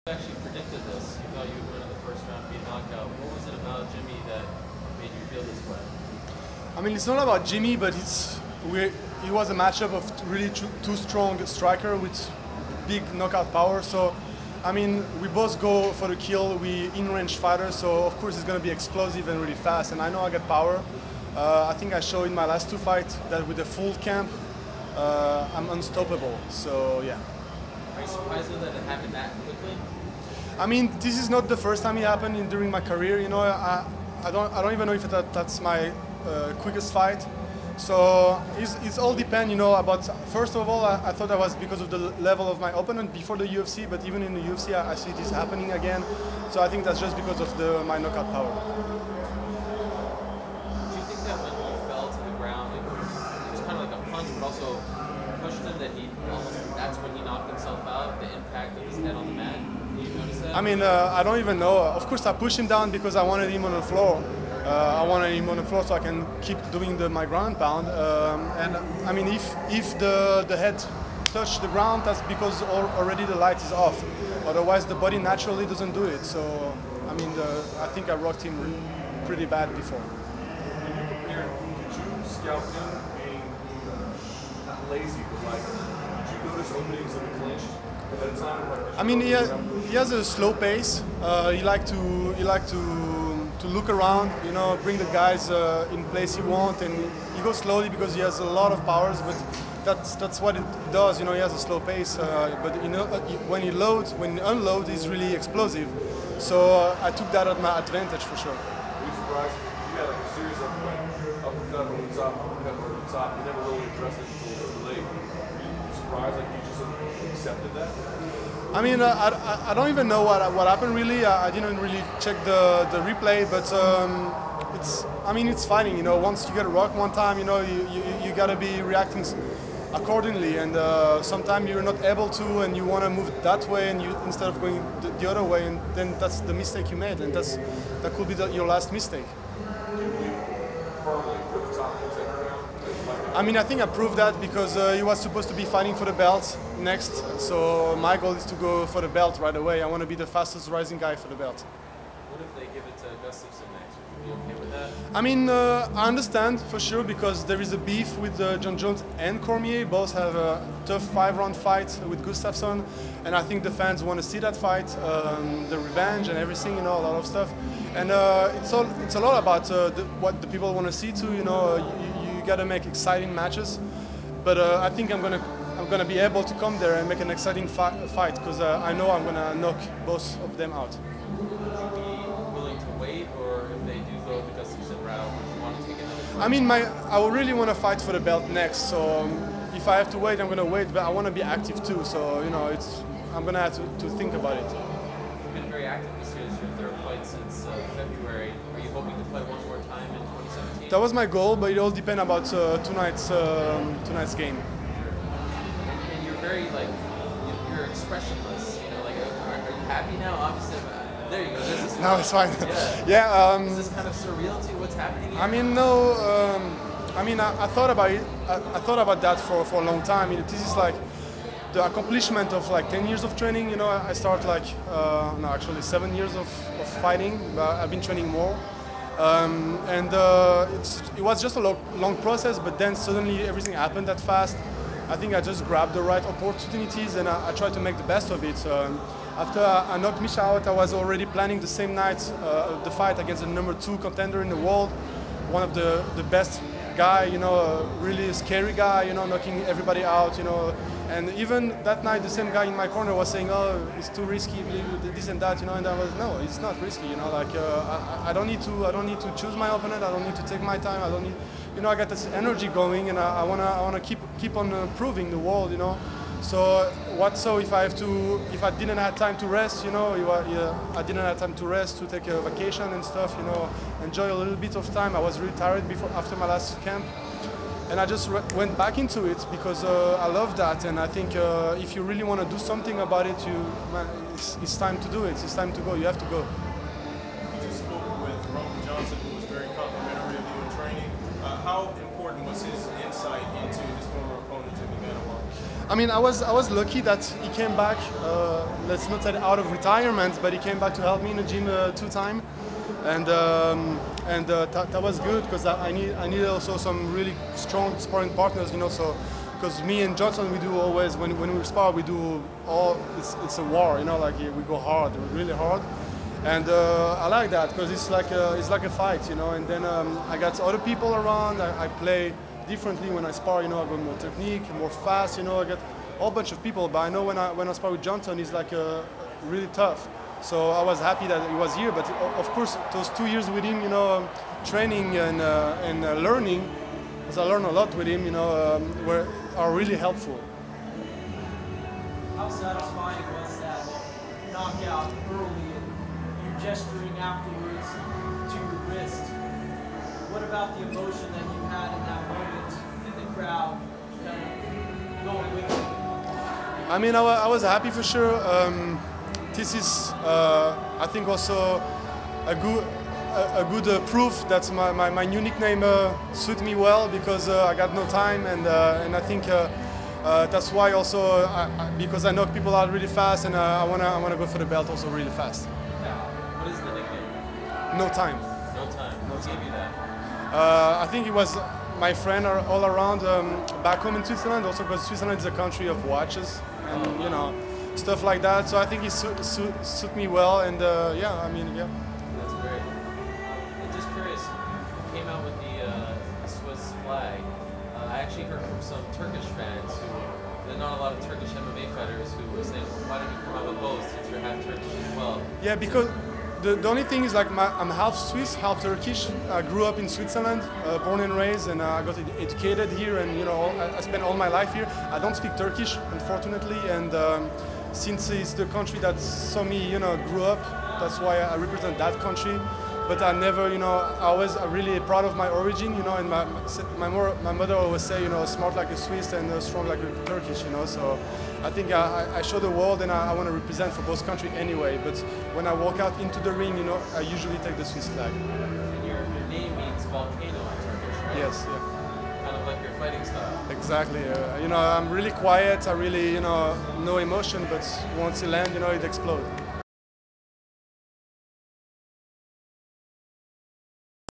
Actually predicted this. You thought you would win in the first round via knockout. What was it about Jimmy that made you feel this way? I mean, it's not about Jimmy, but it was a matchup of really two strong striker with big knockout power. So, I mean, we both go for the kill. We in-range fighters, so of course it's going to be explosive and really fast. And I know I got power. I think I showed in my last two fights that with a full camp, I'm unstoppable. So yeah. Are you surprised though that it happened that quickly? I mean, this is not the first time it happened during my career. You know, I don't even know if that's my quickest fight. So it's all depend, you know. About first of all, I thought that was because of the level of my opponent before the UFC. But even in the UFC, I see this happening again. So I think that's just because of my knockout power. Do you think that when he fell to the ground, it was kind of like a punch, but also pushed him, that that's when he knocked himself out, the impact of his head on the mat? Did you notice that? I mean, I don't even know. Of course, I pushed him down because I wanted him on the floor. I wanted him on the floor so I can keep doing my ground pound. And I mean, if the head touched the ground, that's because already the light is off. Otherwise, the body naturally doesn't do it. So, I mean, I think I rocked him pretty bad before. When you compared, did you scout him being not lazy, but like, did you notice openings in the clinch at a time? Like, I mean, he has a slow pace. He like to look around, you know, bring the guys in place he wants, and he goes slowly because he has a lot of powers. But that's what it does, you know. He has a slow pace, but you know, when he unloads, he's really explosive. So I took that at my advantage for sure. Were you surprised? You had like a series of like uppercut over the top, uppercut over the top. You never really addressed it until too late. Were you surprised? Like you just accepted that? I mean, I don't even know what happened really. I didn't really check the replay, but it's fighting. You know, once you get a rock one time, you know, you gotta be reacting accordingly. And sometimes you're not able to, and you want to move that way, and instead of going the other way, and then that's the mistake you made, and that could be your last mistake. I mean, I think I proved that because he was supposed to be fighting for the belt next. So my goal is to go for the belt right away. I want to be the fastest rising guy for the belt. What if they give it to Gustafsson next? Would you be okay with that? I mean, I understand for sure because there is a beef with John Jones and Cormier. Both have a tough 5-round fight with Gustafsson, and I think the fans want to see that fight, the revenge and everything, you know, a lot of stuff. And it's a lot about what the people want to see too. You know, you got to make exciting matches, but I think I'm gonna be able to come there and make an exciting fight because I know I'm gonna knock both of them out. Would you be willing to wait, or if they do go the Gustafsson route, would you want to take another fight? I mean, I really want to fight for the belt next, so if I have to wait, I'm gonna wait. But I want to be active too, so you know, I'm gonna have to think about it. You've been very active this year. It's your third fight since February. Are you hoping to fight one more time in 2017? That was my goal, but it all depends about tonight's game. And you're very you're expressionless. You know, like are you happy now? Obviously, there you go. This is No, it's fine. Yeah. Yeah. Is this kind of surreal to you? What's happening here? I mean, no. I mean, I thought about it. I thought about that for a long time. I mean, this is like the accomplishment of like 10 years of training. You know, I started like no, actually 7 years of fighting. But I've been training more. It was just a long process, but then suddenly everything happened that fast. I think I just grabbed the right opportunities and I tried to make the best of it. After I knocked Misha out, I was already planning the same night the fight against the #2 contender in the world, one of the best guy, you know, a really scary guy, you know, knocking everybody out, you know. And even that night, the same guy in my corner was saying, "Oh, it's too risky, this and that," you know. And I was, "No, it's not risky, you know. Like I don't need to choose my opponent. I don't need to take my time. I don't need, you know. I got this energy going, and I wanna keep on proving the world, you know. So if I didn't have time to rest, you know, I didn't have time to rest, to take a vacation and stuff, you know, enjoy a little bit of time. I was really tired after my last camp. And I just went back into it because I love that, and I think if you really want to do something about it, it's time to do it. It's time to go. You have to go. You just spoke with Roman Johnson, who was very complimentary of you in training. how important was his insight into his former opponent, Jimi Manuwa? I mean, I was lucky that he came back. Let's not say out of retirement, but he came back to help me in the gym 2 times, and that was good because I need also some really strong sparring partners, you know. So because me and Johnson, we do always when we spar, we do all. It's a war, you know. Like we go hard, really hard. And I like that because it's like a fight, you know. And then I got other people around. I play differently when I spar, you know. I go more technique, more fast, you know. I get a whole bunch of people. But I know when I spar with Johnson, he's like really tough. So I was happy that he was here. But of course, those 2 years with him, you know, training and learning, because I learned a lot with him, you know, are really helpful. How satisfying was that knockout early? Gesturing afterwards to your wrist. What about the emotion that you had in that moment in the crowd kind of going with you? I mean, I was happy for sure. This is, I think, also a good proof that my new nickname suit me well because I got no time, and I think that's why also because I knock people out really fast, and I wanna go for the belt also really fast. What is the nickname? No time. No time. Who gave you that? I think it was my friend all around back home in Switzerland, also because Switzerland is a country of watches and you know stuff like that. So I think it suit me well, and yeah, I mean, yeah. That's great. And just curious, you came out with the Swiss flag. I actually heard from some Turkish fans who there are not a lot of Turkish MMA fighters who were saying, well, why don't you come out with both since you're half Turkish as well? Yeah, because the only thing is like I'm half Swiss, half Turkish. I grew up in Switzerland, born and raised, and I got educated here, and you know I spent all my life here. I don't speak Turkish, unfortunately, and since it's the country that saw me, you know, grew up, that's why I represent that country. But I never, you know, I was really proud of my origin, you know, and my mother always say, you know, smart like a Swiss and strong like a Turkish, you know, so I think I show the world, and I want to represent for both countries anyway, but when I walk out into the ring, you know, I usually take the Swiss flag. And your name means volcano in Turkish, right? Yes, yeah. Kind of like your fighting style. Exactly, you know, I'm really quiet, I really, you know, no emotion, but once you land, you know, it explodes.